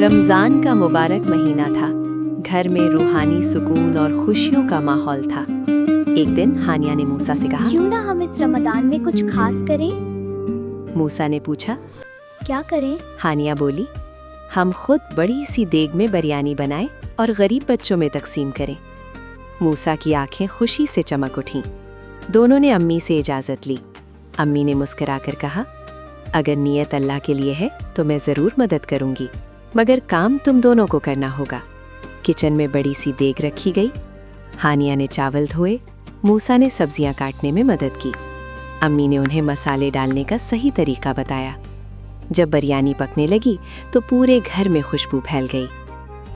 रमज़ान का मुबारक महीना था। घर में रूहानी सुकून और खुशियों का माहौल था। एक दिन हानिया ने मूसा से कहा, क्यों ना हम इस रमदान में कुछ खास करें? मूसा ने पूछा। क्या करें? हानिया बोली, हम खुद बड़ी सी देग में बिरयानी बनाएं और गरीब बच्चों में तकसीम करें। मूसा की आंखें खुशी से चमक उठीं। दोनों ने अम्मी से इजाज़त ली। अम्मी ने मुस्कुराकर कहा, अगर नीयत अल्लाह के लिए है तो मैं ज़रूर मदद करूंगी, मगर काम तुम दोनों को करना होगा। किचन में बड़ी सी देग रखी गई। हानिया ने चावल धोए, मूसा ने सब्जियां काटने में मदद की। अम्मी ने उन्हें मसाले डालने का सही तरीका बताया। जब बिरयानी पकने लगी तो पूरे घर में खुशबू फैल गई।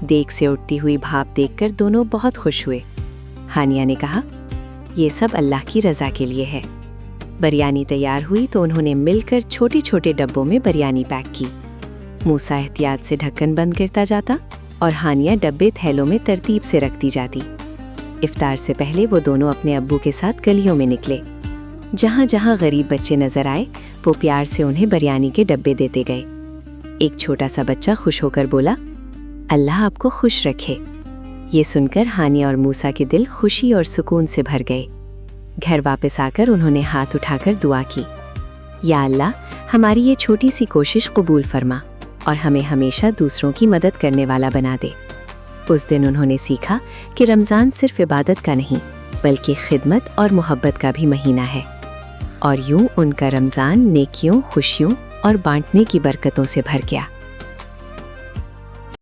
देग से उठती हुई भाप देखकर दोनों बहुत खुश हुए। हानिया ने कहा, ये सब अल्लाह की रज़ा के लिए है। बिरयानी तैयार हुई तो उन्होंने मिलकर छोटे छोटे डब्बों में बिरयानी पैक की। मूसा एहतियात से ढक्कन बंद करता जाता और हानिया डब्बे थैलों में तरतीब से रखती जाती। इफ्तार से पहले वो दोनों अपने अब्बू के साथ गलियों में निकले। जहाँ जहाँ गरीब बच्चे नजर आए वो प्यार से उन्हें बिरयानी के डब्बे देते गए। एक छोटा सा बच्चा खुश होकर बोला, अल्लाह आपको खुश रखे। ये सुनकर हानिया और मूसा के दिल खुशी और सुकून से भर गए। घर वापस आकर उन्होंने हाथ उठाकर दुआ की, या अल्लाह, हमारी ये छोटी सी कोशिश कबूल फरमा और हमें हमेशा दूसरों की मदद करने वाला बना दे। उस दिन उन्होंने सीखा कि रमज़ान सिर्फ इबादत का नहीं बल्कि खिदमत और मोहब्बत का भी महीना है। और यूं उनका रमज़ान नेकियों, खुशियों और बांटने की बरकतों से भर गया।